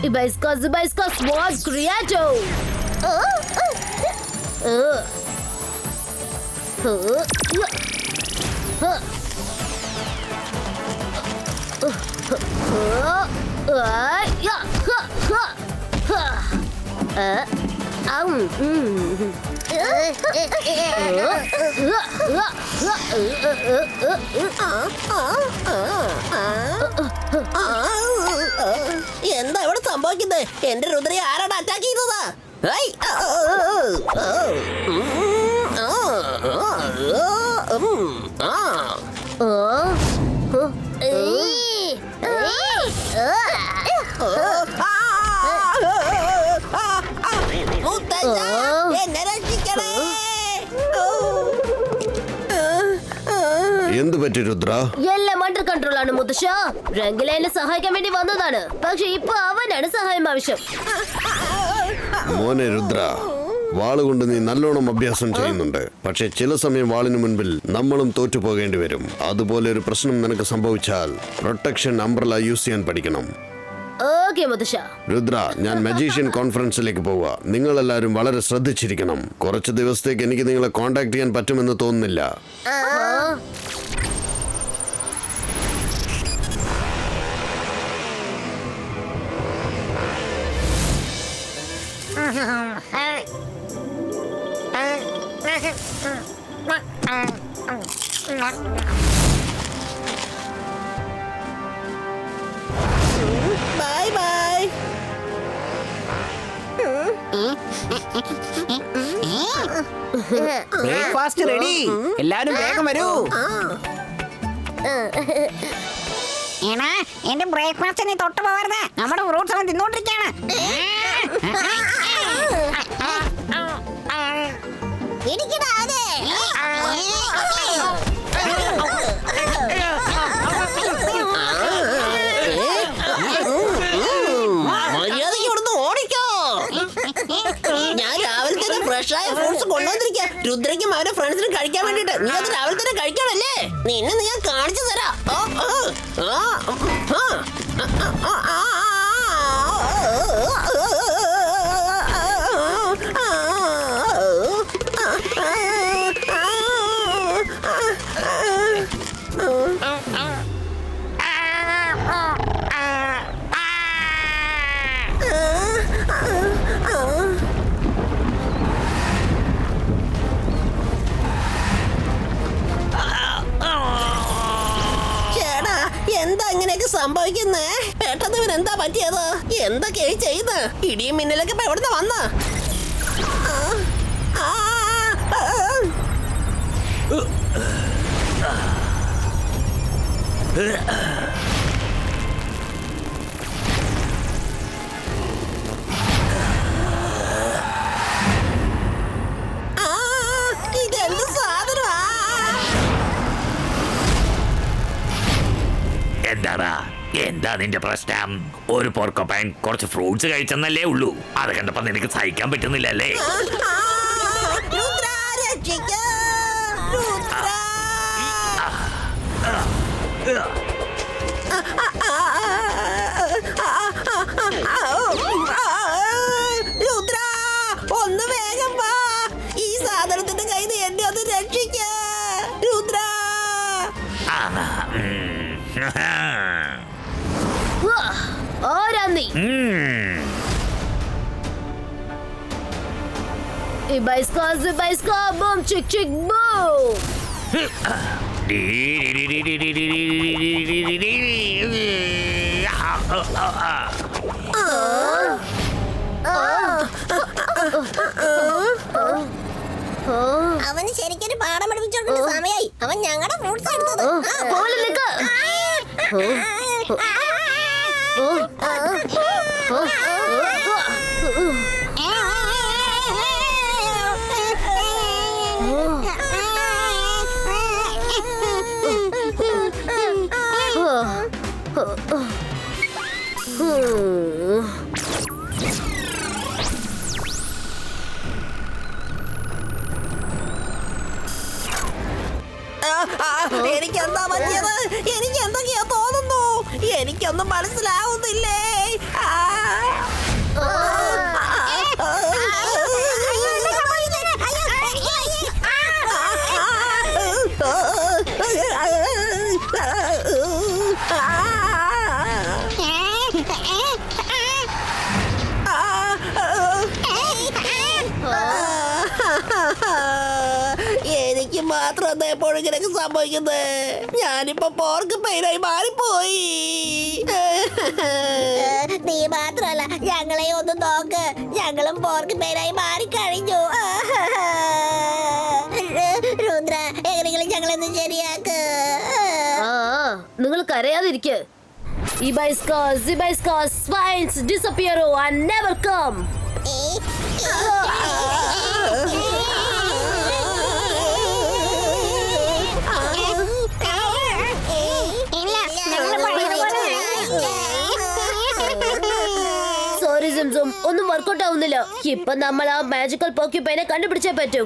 Ibaiska Sword Creator. എന്താ ഇവിടെ സംഭവിക്കുന്നത്? എന്റെ രുദ്രയെ ആരാണ് അറ്റാക്ക് ചെയ്തത്? എന്നെ രക്ഷിക്കണേ. എന്ത് പറ്റി രുദ്ര? എല്ലാം അണ്ടർ കൺട്രോൾ ആണ് മുത്തശ്ശ. രംഗിലേനെ സഹായിക്കാൻ വേണ്ടി വന്നതാണ്. പക്ഷെ ഇപ്പൊ അവനാണ് സഹായം ആവശ്യം. മോനെ രുദ്ര, വാളുകൊണ്ട് നീ നല്ലോണം അഭ്യാസം ചെയ്യുന്നുണ്ട്. പക്ഷെ ചില സമയം വാളിന് മുൻപിൽ നമ്മളും തോറ്റു പോകേണ്ടി വരും. അതുപോലെ ഒരു പ്രശ്നം നിനക്ക് സംഭവിച്ചാൽ പ്രൊട്ടക്ഷൻ അംബ്രല യൂസ് ചെയ്യാൻ പഠിക്കണം. ഓക്കേ മുത്തശ്ശ. രുദ്ര, ഞാൻ മജീഷ്യൻ കോൺഫറൻസിലേക്ക് പോവുക. നിങ്ങളെല്ലാവരും വളരെ ശ്രദ്ധിച്ചിരിക്കണം. കുറച്ച് ദിവസത്തേക്ക് എനിക്ക് നിങ്ങളെ കോണ്ടാക്ട് ചെയ്യാൻ പറ്റുമെന്ന് തോന്നുന്നില്ല. Bye bye. Breakfast ready. എല്ലാരും വേഗം വരൂ. എന്റെ ബ്രേക്ക്ഫാസ്റ്റിനെ തൊട്ട് പോകരുത്. നമ്മുടെ ഫ്രൂട്ട്സ് അവൻ തിന്നോണ്ടിരിക്കാണ്. മര്യാദയ്ക്ക് ഇവിടുന്ന് ഓടിക്കോ. ഞാൻ രാവിലെ തന്നെ ഫ്രഷ് ആയ ഫ്രൂട്ട്സ് കൊണ്ടുവന്നിരിക്കുക. രുദ്രയ്ക്കും അവരുടെ ഫ്രണ്ട്സിനും കഴിക്കാൻ വേണ്ടിട്ട്. നീ അത് രാവിലെ തന്നെ കഴിക്കണല്ലേ? നിന്നെ ഞാൻ കാണിച്ചു തരാം. എന്താ ഇങ്ങനെയൊക്കെ സംഭവിക്കുന്നേ? പെട്ടെന്ന് ഇവൻ എന്താ പറ്റിയത്? എന്തൊക്കെയായി ചെയ്ത്? ഇടിയും മിന്നലൊക്കെ ഇപ്പൊ എവിടുന്ന് വന്ന? ഇതെന്ത് സാധനമാ? എന്താ നിന്റെ പ്രശ്നം? ഒരു പോർക്കോപ്പൻ കുറച്ച് ഫ്രൂട്ട്സ് കഴിച്ചെന്നല്ലേ ഉള്ളൂ. അത് കണ്ടപ്പോ നിനക്ക് സഹിക്കാൻ പറ്റുന്നില്ലല്ലേ? രുദ്ര, ഒന്ന് വേഗം വാ. ഈ സാധനത്തിന്റെ കയ്യിൽ നിന്ന് എന്നെ ഒന്ന് രക്ഷിക്ക രുദ്ര. ആരാ നീ? Ibaiska boom chick chick boom. അവന് ശരിക്കൊരു പാഠം പഠിപ്പിച്ചോണ്ട് സമയായി. അവൻ ഞങ്ങളുടെ ഫ്രൂട്ട്സ് എടുത്തത്. എനിക്കെന്താ പറ്റിയത്? എനിക്ക് എന്തൊക്കെയാ തോന്നുന്നു? എനിക്കൊന്നും മനസ്സിലാവുന്നില്ലേ? എനിക്ക് മാത്രം എന്താ എപ്പോഴും ഇങ്ങനെയൊക്കെ സംഭവിക്കുന്നത്? ഞാനിപ്പോ പോർക്ക് പെയിനായി മാറിപ്പോയി. നീ മാത്രല്ല ഞങ്ങളെ ഒന്ന് നോക്ക്, ഞങ്ങളും പോർക്ക് പേരായി മാറിക്കഴിഞ്ഞു. രുദ്ര, എങ്ങനെയെങ്കിലും ഞങ്ങളൊന്ന് ശരിയാക്ക്. നിങ്ങൾ കരയാതിരിക്കെ. Swines disappear and never come. Sorry സിംസും, ഒന്നും വർക്കൗട്ട് ആവുന്നില്ല. ഇപ്പൊ നമ്മൾ ആ മാജിക്കൽ പോർക്യുപൈനെ കണ്ടുപിടിച്ചേ പറ്റൂ.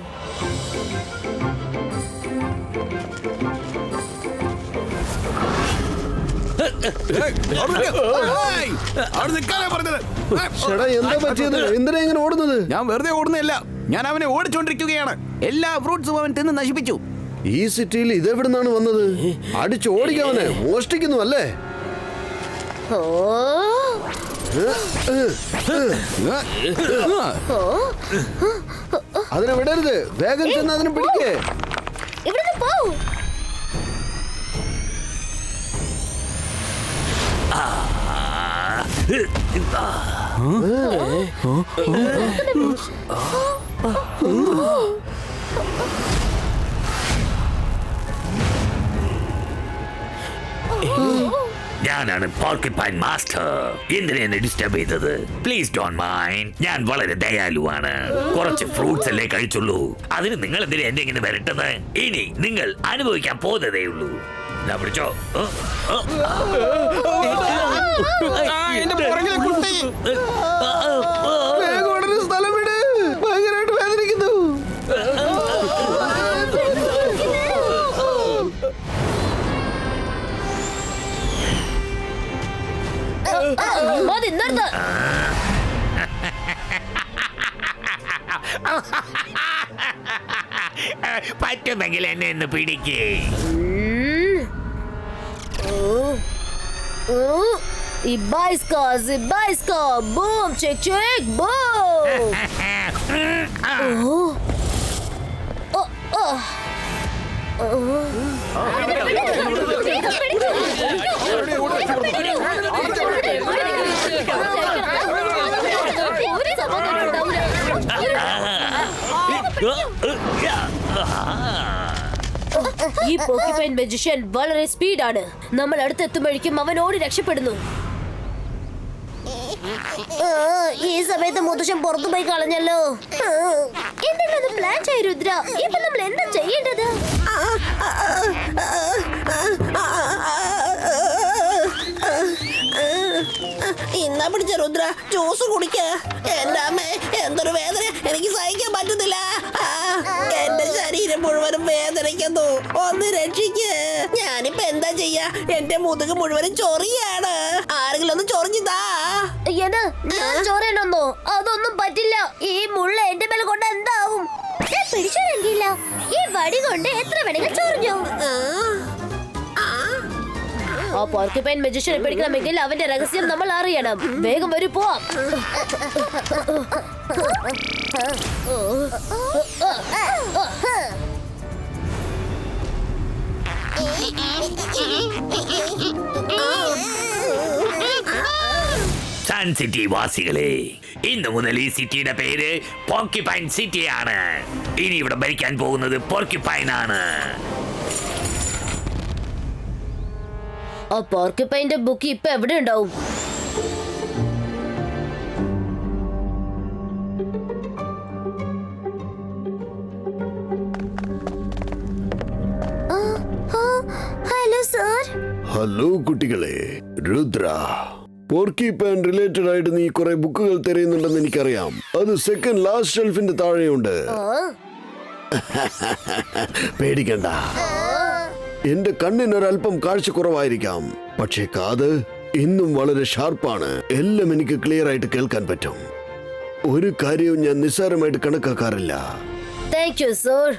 എന്താ പറ്റിയത്? എന്തിനാ ഇങ്ങനെ ഓടുന്നത്? ഞാൻ വെറുതെ ഓടുന്നില്ല, ഞാൻ അവനെ ഓടിച്ചോണ്ടിരിക്കുകയാണ്. എല്ലാ ഫ്രൂട്ട്സും അവൻ തിന്ന് നശിപ്പിച്ചു. ഈ സിറ്റിയിൽ ഇതെവിടുന്നാണ് വന്നത്? അടിച്ച് ഓടിക്കവനെ, മോഷ്ടിക്കുന്നു അല്ലേ? അതിനെ വിടരുത്, വേഗം ചെന്ന് അതിനെ പിടിക്കേ. ഇവിടുന്ന് പോ. ഞാനാണ് പോർക്യുപൈൻ മാസ്റ്റർ. എന്തിനാ എന്നെ ഡിസ്റ്റർബ് ചെയ്തത്? Please don't mind. ഞാൻ വളരെ ദയാലുവാണ്. കുറച്ച് ഫ്രൂട്ട്സ് അല്ലേ കഴിച്ചുള്ളൂ. അതിന് നിങ്ങൾ എന്തിനാ എന്നെ ഇങ്ങനെ വരട്ടുന്നത്? ഇനി നിങ്ങൾ അനുഭവിക്കാൻ പോകുന്നതേ ഉള്ളൂ. പിടിച്ചോ. സ്ഥലം വിട്, ഭയങ്കരമായിട്ട് വേദനിക്കുന്നു. മതി, നിർത്ത്. പറ്റുമെങ്കിൽ എന്നെ ഒന്ന് പിടിക്കേ. Ibaiska, boom, check, boom. ഈ പോർക്യുപൈൻ മജിഷ്യൻ വളരെ സ്പീഡാണ്. നമ്മൾ അടുത്തെത്തുമ്പോഴേക്കും അവൻ ഓടി രക്ഷപ്പെടുന്നു. ഈ സമയത്ത് മുത്തശ്ശൻ പുറത്തു പോയി കളഞ്ഞല്ലോ. എന്തെങ്കിലും പ്ലാൻ ചെയ്യ രുദ്ര. ഇപ്പൊ നമ്മൾ എന്താ ചെയ്യേണ്ടത്? ഇന്നാ പിടിച്ച രുദ്ര, ജ്യൂസ് കുടിക്ക. എന്റെ അമ്മേ, എന്തൊരു വേദന, എനിക്ക് സഹിക്കാൻ പറ്റുന്നില്ല. എന്റെ ശരീരം മുഴുവനും വേദനിക്കുന്നു. ഒന്ന് രക്ഷിക്ക്. ഞാനിപ്പോ എന്താ ചെയ്യാ? എന്റെ മുതുക് മുഴുവനും ചൊറിയാണ്. ആരെങ്കിലും ഒന്ന് ചൊറിഞ്ഞിതാ. ഞാൻ ചോരണമെന്നോ? അതൊന്നും പറ്റില്ല. ഈ മുള്ള എന്റെ മേലെ കൊണ്ട് എന്താവും? പിടിച്ചില്ല. ഈ വടി കൊണ്ട് എത്ര വേണമെങ്കിലും ചൊറിഞ്ഞു. ആ പോർക്യുപൈൻ മജിഷ്യനെ പിടിക്കണമെങ്കിൽ അവന്റെ രഹസ്യം നമ്മൾ അറിയണം. വേഗം വരൂ, പോവാം. സൺ സിറ്റി വാസികളെ, ഇന്നു മുതൽ ഈ സിറ്റിയുടെ പേര് പോർക്യുപൈൻ സിറ്റിയാണ്. ഇനി ഇവിടെ ഭരിക്കാൻ പോകുന്നത് പോർക്യുപൈൻ ആണ്. ആ പോർക്യുപൈന്റെ ബുക്ക് ഇപ്പൊ എവിടെ ഉണ്ടാവും? Hello sir. ഹലോ കുട്ടികളെ, രുദ്ര. പോർക്കിപ്പാൻ റിലേറ്റഡ് ആയിട്ട് നീ കുറെ ബുക്കുകൾ തിരയുന്നുണ്ടെന്ന് എനിക്കറിയാം. അത് സെക്കൻഡ് ലാസ്റ്റ് ഷെൽഫിന്റെ താഴെയുണ്ട്. പേടിക്കണ്ട, എന്റെ കണ്ണിനൊരല്പം കാഴ്ച കുറവായിരിക്കാം, പക്ഷേ കാത് ഇന്നും വളരെ ഷാർപ്പാണ്. എല്ലാം എനിക്ക് ക്ലിയർ ആയിട്ട് കേൾക്കാൻ പറ്റും. ഒരു കാര്യവും ഞാൻ നിസ്സാരമായിട്ട് കണക്കാക്കാറില്ല. Thank you sir.